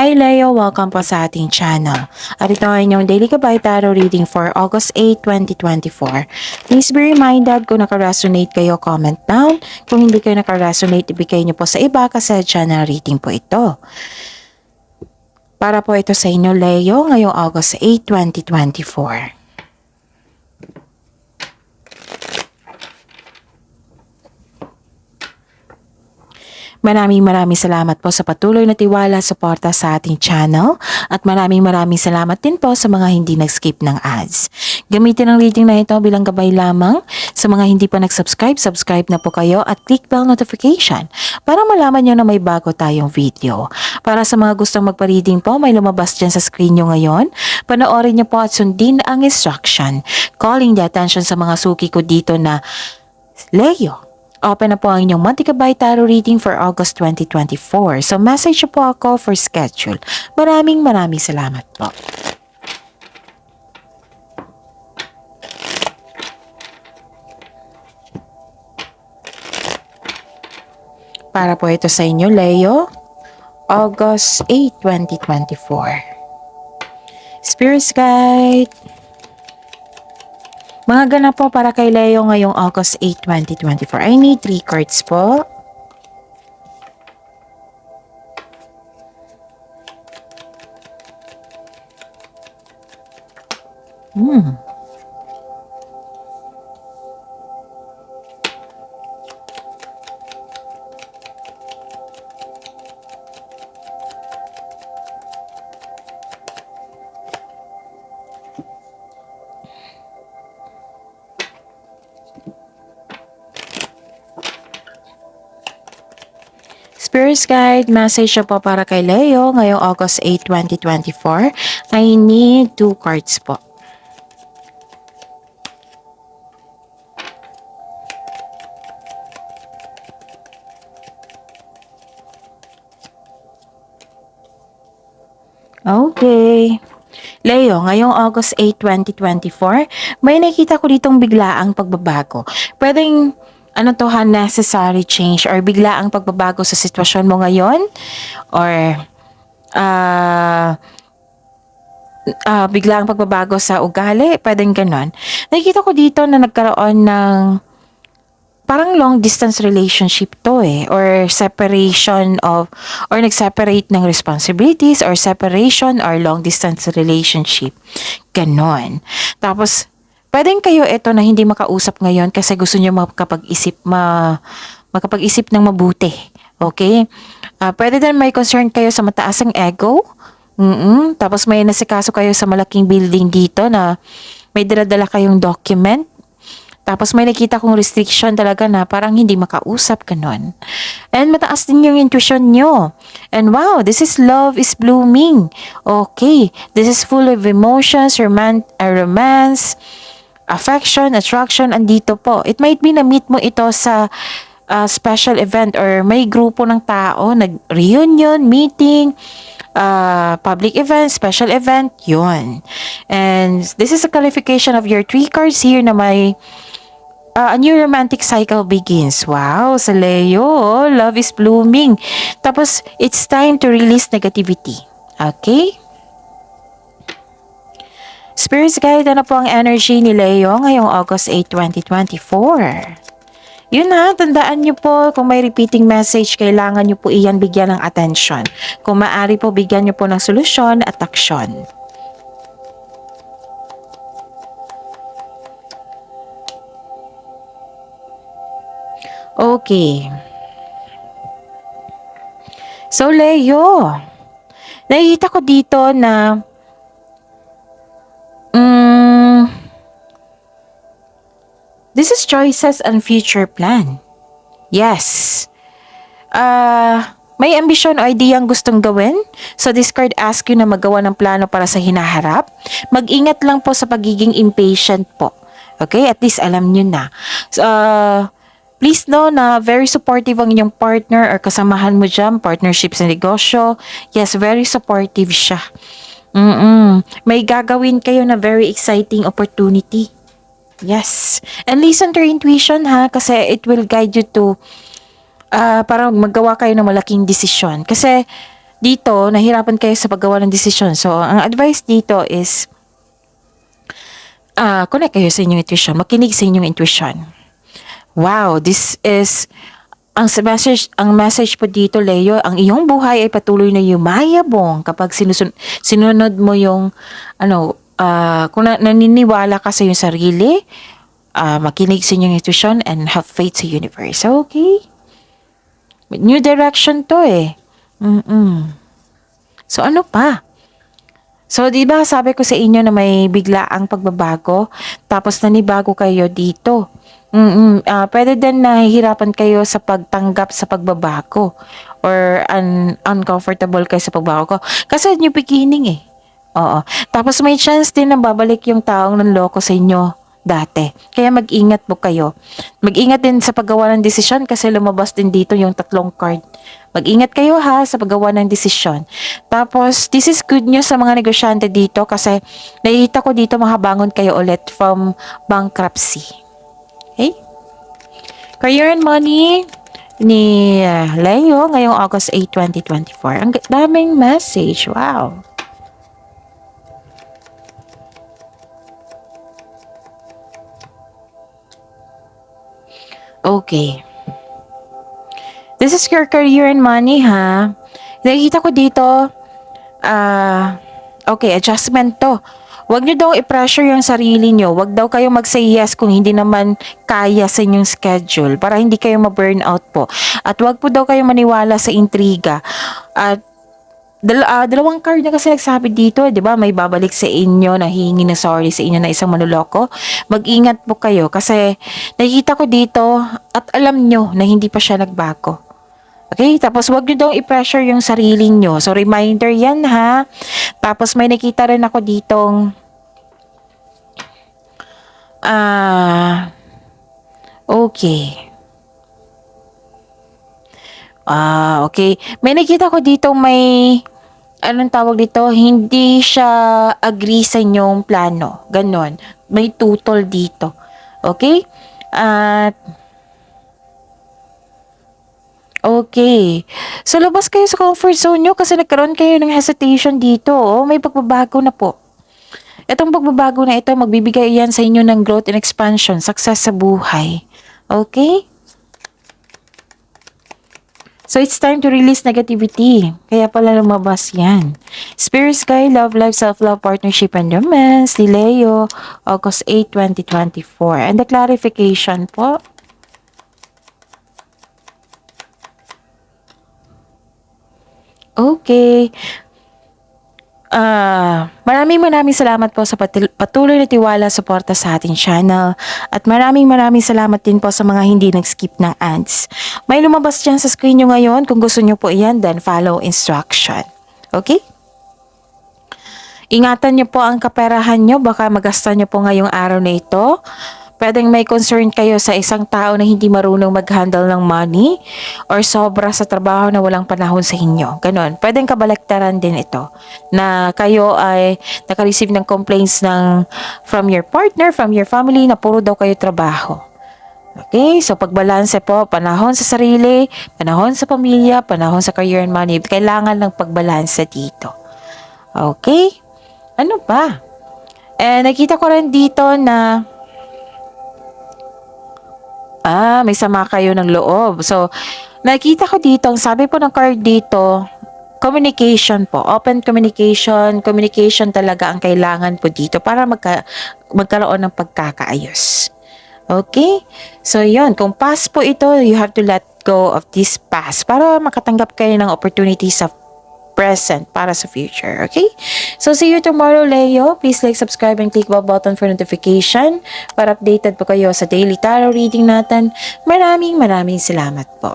Hi Leo! Welcome po sa ating channel. At ito ay inyong Daily Gabay Tarot Reading for August 8, 2024. Please be reminded kung naka-resonate kayo, comment down. Kung hindi kayo naka-resonate, ibigay niyo po sa iba kasi channel reading po ito. Para po ito sa inyo Leo ngayong August 8, 2024. Maraming salamat po sa patuloy na tiwala at suporta sa ating channel at maraming salamat din po sa mga hindi nag-skip ng ads. Gamitin ang reading na ito bilang gabay lamang. Sa mga hindi pa nag-subscribe, subscribe na po kayo at click bell notification para malaman nyo na may bago tayong video. Para sa mga gustong magpa-reading po, may lumabas dyan sa screen nyo ngayon. Panoorin nyo po at sundin ang instruction. Calling the attention sa mga suki ko dito na Leo. Open na po ang inyong Monthly Gabay Tarot Reading for August 2024. So message po ako for schedule. Maraming salamat po. Para po ito sa inyo, Leo, August 8, 2024. Spirit's Guide. Mga ganap po para kay Leo ngayong August 8, 2024. I need 3 cards po. Spirit's Guide, message po para kay Leo ngayong August 8, 2024. I need 2 cards po. Okay. Leo, ngayong August 8, 2024, may nakita ko ditong biglaang pagbabago. Pwedeng necessary change or biglaang pagbabago sa sitwasyon mo ngayon or biglaang pagbabago sa ugali, pwedeng ganon. Nakikita ko dito na nagkaroon ng parang long distance relationship to or separation of or nag-separate ng responsibilities or separation or long distance relationship. Ganon. Tapos pwedeng kayo ito na hindi makausap ngayon kasi gusto niyo makapag-isip ng mabuti. Okay? Pwede din may concern kayo sa mataas ang ego. Tapos may nasikaso kayo sa malaking building dito na may dala-dala kayong document. Tapos may nakita kong restriction talaga na parang hindi makausap ganon. And mataas din yung intuition nyo. And wow, this is love is blooming. Okay, this is full of emotions, romance, affection, attraction, andito po. It might be na-meet mo ito sa special event or may grupo ng tao, nag-reunion, meeting, public event, special event, yun. And this is a qualification of your 3 cards here na may a new romantic cycle begins. Wow, sa Leo, love is blooming. Tapos, it's time to release negativity. Okay? Spirit's Guide, ano po ang energy ni Leo ngayong August 8, 2024? Yun na, tandaan nyo po, kung may repeating message, kailangan nyo po iyan bigyan ng attention. Kung maaari po, bigyan nyo po ng solusyon at aksyon. Okay. So, Leo, nakikita ko dito na this is choices and future plan. Yes. May ambisyon o ideyang gustong gawin. So this card asks you na magawa ng plano para sa hinaharap. Mag-ingat lang po sa pagiging impatient po. Okay? At least alam nyo na. Please know na very supportive ang inyong partner or kasamahan mo dyan, partnership sa negosyo. Yes, very supportive siya. May gagawin kayo na very exciting opportunity. Yes. And listen to your intuition ha, kasi it will guide you to para magawa kayo ng malaking desisyon. Kasi dito, nahirapan kayo sa paggawa ng desisyon. So, ang advice dito is, connect kayo sa inyong intuition. Makinig sa inyong intuition. Wow, this is ang message po dito, Leo, ang iyong buhay ay patuloy na yumayabong kapag sinunod mo yung kung naniniwala ka sa iyong sarili, makinig sa inyong intuition and have faith sa universe. Okay? New direction to eh. So ano pa? So, di ba sabi ko sa inyo na may biglaang pagbabago, tapos nanibago kayo dito. Pwede din nahihirapan kayo sa pagtanggap sa pagbabago or uncomfortable kayo sa pagbabago. Kasi new beginning eh. Oo. Tapos may chance din na babalik yung taong nanloko sa inyo dati. Kaya mag-ingat po kayo. Mag-ingat din sa paggawa ng desisyon kasi lumabas din dito yung 3 card. Mag-ingat kayo ha sa paggawa ng desisyon. Tapos, this is good news sa mga negosyante dito kasi nakikita ko dito makabangon kayo ulit from bankruptcy. Okay? Career and money ni Leo ngayong August 8, 2024. Ang daming message. Wow. Okay. This is your career and money, ha? Nakikita ko dito, okay, adjustment to. Huwag nyo daw i-pressure yung sarili nyo. Huwag daw kayo mag-say yes kung hindi naman kaya sa inyong schedule para hindi kayo ma-burnout po. At huwag po daw kayo maniwala sa intriga. At dalawang card na kasi nagsabi dito, di ba? May babalik sa inyo, nahihingi na sorry sa inyo na isang manloloko. Mag-ingat po kayo kasi nakikita ko dito at alam nyo na hindi pa siya nagbago. Okay? Tapos wag nyo daw i-pressure yung sarili nyo. So reminder yan ha. Tapos may nakita rin ako ditong okay. Okay. May nakita ko ditong may anong tawag dito, hindi siya agree sa inyong plano. Ganon. May tutol dito. Okay? At okay. So, labas kayo sa comfort zone nyo kasi nagkaroon kayo ng hesitation dito. Oh. May pagbabago na po. Itong pagbabago na ito, magbibigay yan sa inyo ng growth and expansion, success sa buhay. Okay? So, it's time to release negativity. Kaya pala lumabas yan. Spirit Sky, Love Life, Self-Love, Partnership, and Romance, ni Leo, August 8, 2024. And the clarification po. Okay. Maraming salamat po sa patuloy na tiwala, suporta sa ating channel. At maraming salamat din po sa mga hindi nag-skip ng ads. May lumabas dyan sa screen nyo ngayon. Kung gusto nyo po iyan, then follow instruction. Okay? Ingatan nyo po ang kaperahan nyo. Baka magasta nyo po ngayong araw na ito. Pwedeng may concern kayo sa isang tao na hindi marunong mag-handle ng money or sobra sa trabaho na walang panahon sa inyo. Ganon. Pwedeng kabaliktaran din ito na kayo ay naka-receive ng complaints from your partner, from your family na puro daw kayo trabaho. Okay? So, pagbalanse po, panahon sa sarili, panahon sa pamilya, panahon sa career and money. Kailangan ng pagbalanse dito. Okay? Ano pa? Nakita ko rin dito na may sama kayo ng loob. So, nakita ko dito, ang sabi po ng card dito, communication po. Open communication. Communication talaga ang kailangan po dito para magkaroon ng pagkakaayos. Okay? So, yun. Kung past po ito, you have to let go of this past para makatanggap kayo ng opportunities sa present para sa future. Okay? So, see you tomorrow, Leo. Please like, subscribe, and click the button for notification para updated po kayo sa daily tarot reading natin. Maraming salamat po.